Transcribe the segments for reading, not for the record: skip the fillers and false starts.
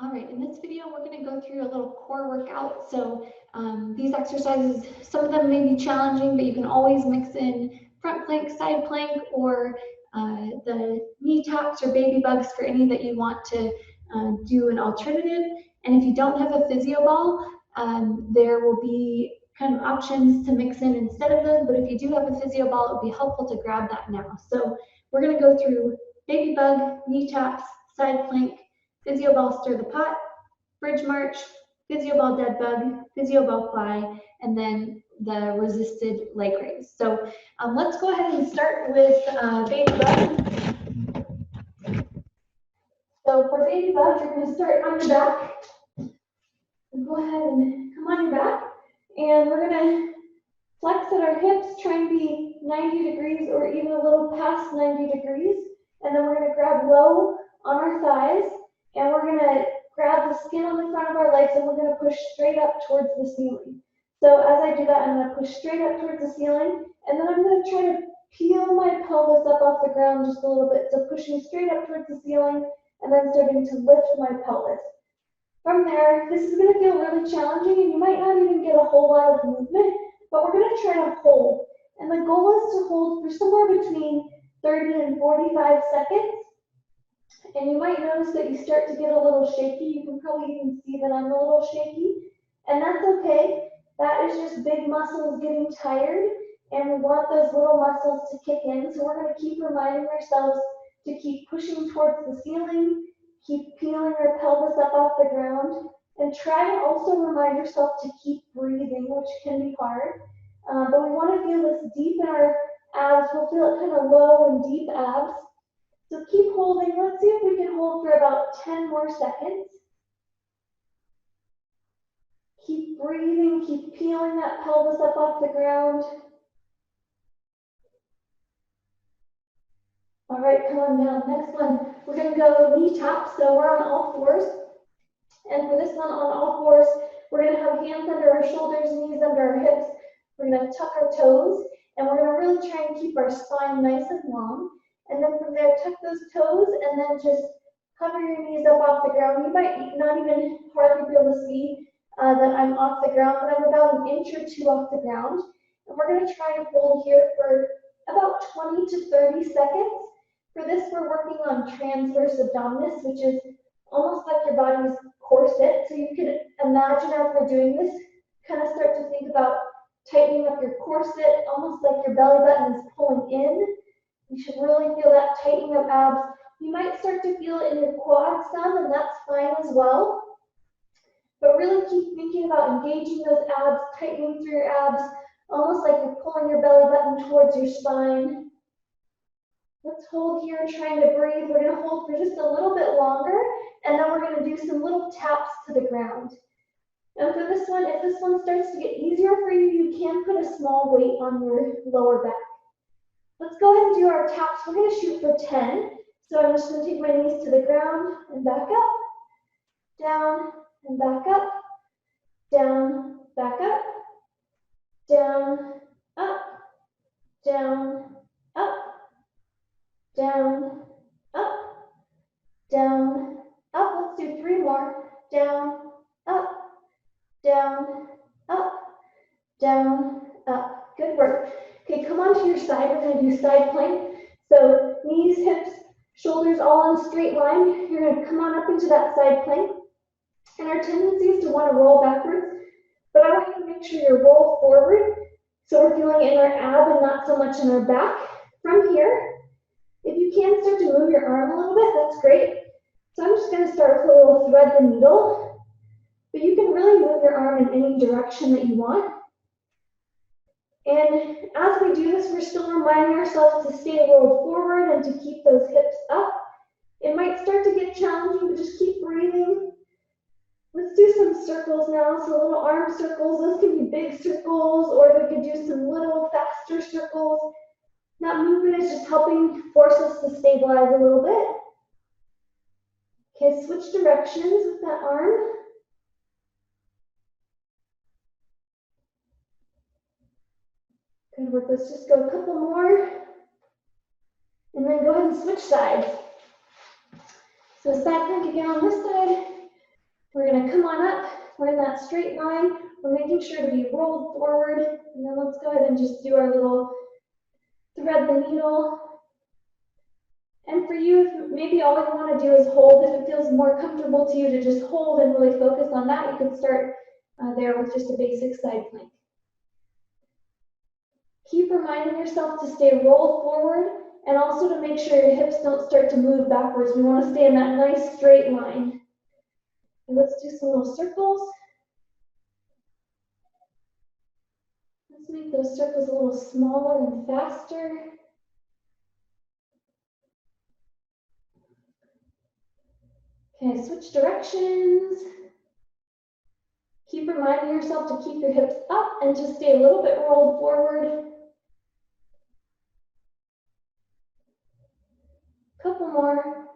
All right, in this video, we're going to go through a little core workout. So these exercises, some of them may be challenging, but you can always mix in front plank, side plank, or the knee taps or baby bugs for any that you want to do an alternative. And if you don't have a physio ball, there will be kind of options to mix in instead of those. But if you do have a physio ball, it would be helpful to grab that now. So we're going to go through baby bug, knee taps, side plank, physio ball stir the pot, bridge march, physio ball dead bug, physio ball fly, and then the resisted leg raise. So let's go ahead and start with baby bug. So for baby bug, you're going to start on your back. And go ahead and come on your back, and we're going to flex at our hips, try and be 90 degrees or even a little past 90 degrees. And then we're going to grab low on our thighs, and we're going to grab the skin on the front of our legs, and we're going to push straight up towards the ceiling. So as I do that, I'm going to push straight up towards the ceiling, and then I'm going to try to peel my pelvis up off the ground just a little bit. So pushing straight up towards the ceiling, and then starting to lift my pelvis. From there, this is going to feel really challenging, and you might not even get a whole lot of movement, but we're going to try to hold. And the goal is to hold for somewhere between 30 and 45 seconds. And you might notice that you start to get a little shaky. You can probably even see that I'm a little shaky. And that's okay. That is just big muscles getting tired. And we want those little muscles to kick in. So we're going to keep reminding ourselves to keep pushing towards the ceiling, keep peeling our pelvis up off the ground, and try to also remind yourself to keep breathing, which can be hard. But we want to feel this deep in our abs. We'll feel it kind of low and deep abs. So keep holding. Let's see if we can hold for about 10 more seconds. Keep breathing. Keep peeling that pelvis up off the ground. All right, come on down. Next one, we're going to go knee taps. So we're on all fours. And for this one, on all fours, we're going to have hands under our shoulders, knees under our hips. We're going to tuck our toes, and we're going to really try and keep our spine nice and long. And then from there, tuck those toes, and then just hover your knees up off the ground. You might not even hardly be able to see that I'm off the ground, but I'm about an inch or two off the ground. And we're going to try and hold here for about 20 to 30 seconds. For this, we're working on transverse abdominis, which is almost like your body's corset. So you can imagine as we're doing this, kind of start to think about tightening up your corset, almost like your belly button is pulling in. You should really feel that tightening of abs. You might start to feel it in your quads some, and that's fine as well. But really keep thinking about engaging those abs, tightening through your abs, almost like you're pulling your belly button towards your spine. Let's hold here, trying to breathe. We're going to hold for just a little bit longer, and then we're going to do some little taps to the ground. And for this one, if this one starts to get easier for you, you can put a small weight on your lower back. Let's go ahead and do our taps. We're going to shoot for 10. So I'm just going to take my knees to the ground and back up, down and back up, down, back up, down, up, down, up, down, up, down, up. Let's do 3 more. Down, up, down, up, down, up. Good work. Okay, come on to your side. We're going to do side plank. So knees, hips, shoulders all in a straight line. You're going to come on up into that side plank. And our tendency is to want to roll backwards, but I want you to make sure you roll forward. So we're feeling it in our ab and not so much in our back. From here, if you can start to move your arm a little bit, that's great. So I'm just going to start with a little thread the needle, but you can really move your arm in any direction that you want. And as we do this, we're still reminding ourselves to stay a little forward and to keep those hips up. It might start to get challenging, but just keep breathing. Let's do some circles now. So little arm circles. Those can be big circles, or we could do some little faster circles. That movement is just helping force us to stabilize a little bit. Okay, switch directions with that arm. Good work. Let's just go a couple more. And then go ahead and switch sides. So side plank again on this side. We're gonna come on up, we're in that straight line, we're making sure to be rolled forward, and then let's go ahead and just do our little thread the needle. And for you, maybe all you want to do is hold. If it feels more comfortable to you to just hold and really focus on that, you could start there with just a basic side plank. Keep reminding yourself to stay rolled forward and also to make sure your hips don't start to move backwards. We want to stay in that nice straight line. And let's do some little circles. Let's make those circles a little smaller and faster. Okay, switch directions. Keep reminding yourself to keep your hips up and just stay a little bit rolled forward. Couple more.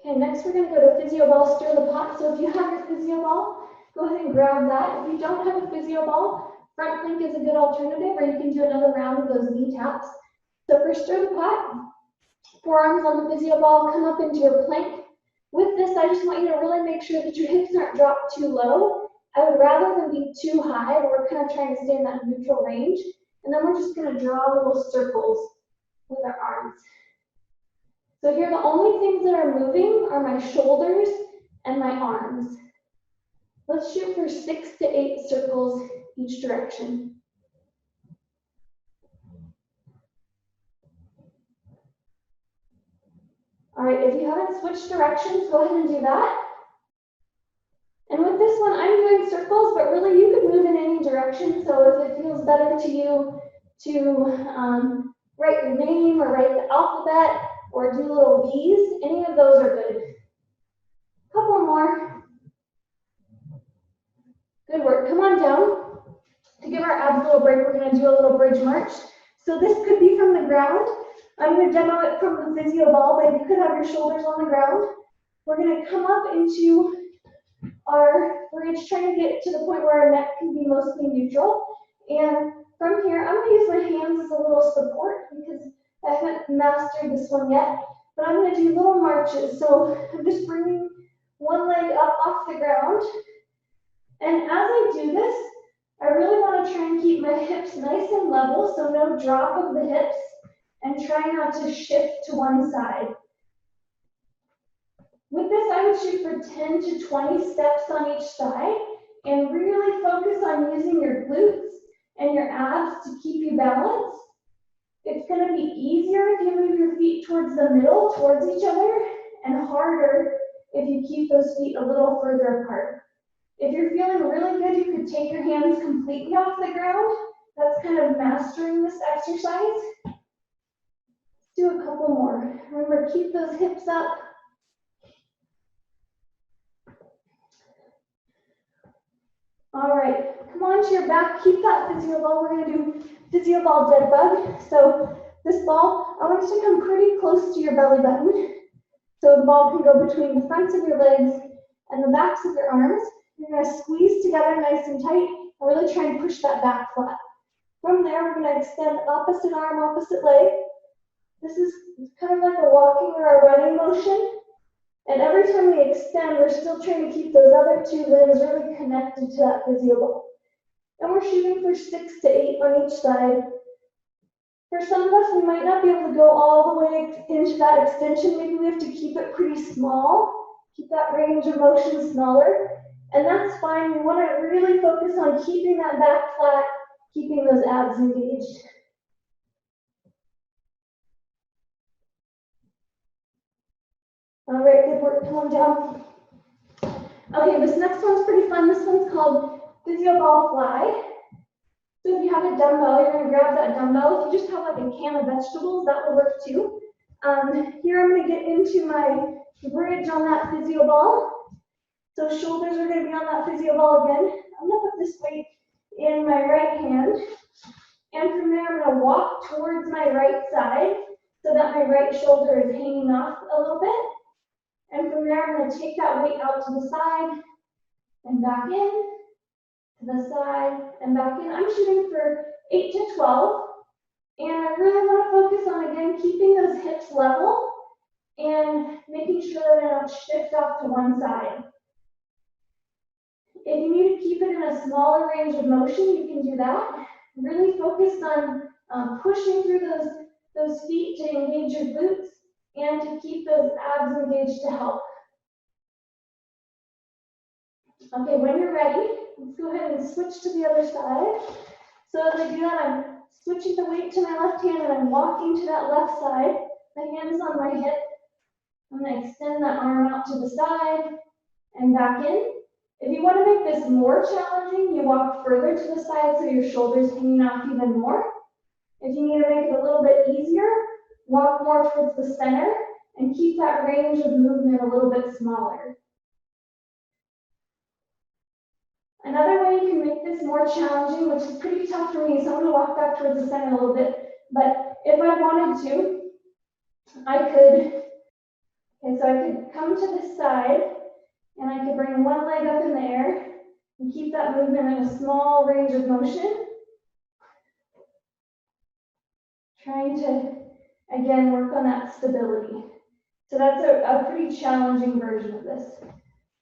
Okay, next we're going to go to physioball, stir the pot. So if you have your physioball, go ahead and grab that. If you don't have a physioball, front plank is a good alternative, or you can do another round of those knee taps. So for stir the pot, forearms on the physioball, come up into your plank. With this, I just want you to really make sure that your hips aren't dropped too low. I would rather them be too high, where we're kind of trying to stay in that neutral range. And then we're just going to draw little circles with our arms. So here, the only things that are moving are my shoulders and my arms. Let's shoot for 6 to 8 circles each direction. All right, if you haven't switched directions, go ahead and do that. And with this one, I'm doing circles, but really you could move in any direction. So if it feels better to you to write your name or write the alphabet or do little V's, any of those are good. Couple more. Good work. Come on down. To give our abs a little break, we're going to do a little bridge march. So this could be from the ground. I'm going to demo it from the physio ball, but you could have your shoulders on the ground. We're going to come up into our bridge, trying to get to the point where our neck can be mostly neutral. And from here, I'm going to use my hands as a little support because I haven't mastered this one yet. But I'm going to do little marches. So I'm just bringing one leg up off the ground. And as I do this, I really want to try and keep my hips nice and level, so no drop of the hips, and try not to shift to one side. With this, I would shoot for 10 to 20 steps on each side and really focus on using your glutes and your abs to keep you balanced. It's going to be easier if you move your feet towards the middle, towards each other, and harder if you keep those feet a little further apart. If you're feeling really good, you could take your hands completely off the ground. That's kind of mastering this exercise. Let's do a couple more. Remember, keep those hips up. All right, come on to your back. Keep that physio ball. We're going to do physio ball dead bug. So this ball, I want it to come pretty close to your belly button. So the ball can go between the fronts of your legs and the backs of your arms. You're going to squeeze together nice and tight and really try and push that back flat. From there, we're going to extend opposite arm, opposite leg. This is kind of like a walking or a running motion. And every time we extend, we're still trying to keep those other two limbs really connected to that physio ball. And we're shooting for 6 to 8 on each side. For some of us, we might not be able to go all the way into that extension. Maybe we have to keep it pretty small, keep that range of motion smaller. And that's fine. We want to really focus on keeping that back flat, keeping those abs engaged. All right, good work. Come on down. Okay, this next one's pretty fun. This one's called physio ball fly. So if you have a dumbbell, you're going to grab that dumbbell. If you just have like a can of vegetables, that will work too. Here I'm going to get into my bridge on that physio ball. So shoulders are going to be on that physio ball again. I'm going to put this weight in my right hand. And from there, I'm going to walk towards my right side so that my right shoulder is hanging off a little bit. And from there, I'm going to take that weight out to the side and back in, to the side and back in. I'm shooting for 8 to 12. And I really want to focus on, again, keeping those hips level and making sure that I don't shift off to one side. If you need to keep it in a smaller range of motion, you can do that. Really focus on pushing through those feet to engage your glutes and to keep those abs engaged to help. Okay, when you're ready, let's go ahead and switch to the other side. So as I do that, I'm switching the weight to my left hand and I'm walking to that left side. My hand is on my hip. I'm going to extend that arm out to the side and back in. If you want to make this more challenging, you walk further to the side so your shoulders hanging off even more. If you need to make it a little bit easier, walk more towards the center and keep that range of movement a little bit smaller. Another way you can make this more challenging, which is pretty tough for me, so I'm going to walk back towards the center a little bit, but if I wanted to, I could come to this side and I could bring one leg up in the air and keep that movement in a small range of motion. Trying to, again, work on that stability. So that's a pretty challenging version of this.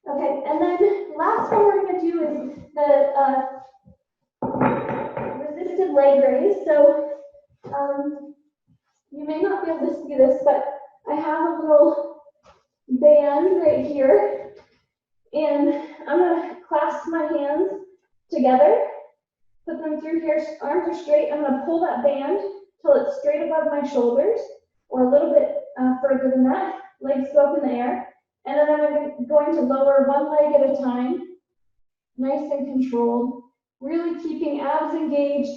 Okay, and then last one we're going to do is the resisted leg raise. So you may not be able to see this, but I have a little band right here, and I'm going to clasp my hands together, put them through here, arms are straight. I'm going to pull that band till it's straight above my shoulders, or a little bit further than that. Legs go up in the air. And then I'm going to lower one leg at a time, nice and controlled, really keeping abs engaged.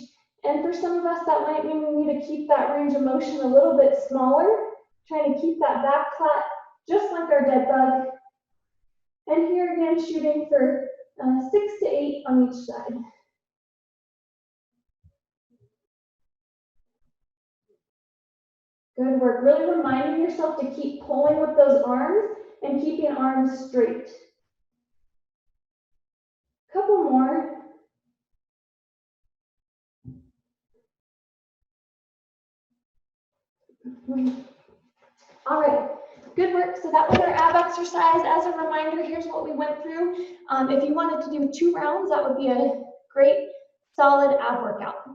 And for some of us, that might mean we need to keep that range of motion a little bit smaller, trying to keep that back flat, just like our dead bug. And here again, shooting for 6 to 8 on each side. Good work. Really reminding yourself to keep pulling with those arms and keeping arms straight. Couple more. All right, good work. So that was our ab exercise. As a reminder, here's what we went through. If you wanted to do 2 rounds, that would be a great, solid ab workout.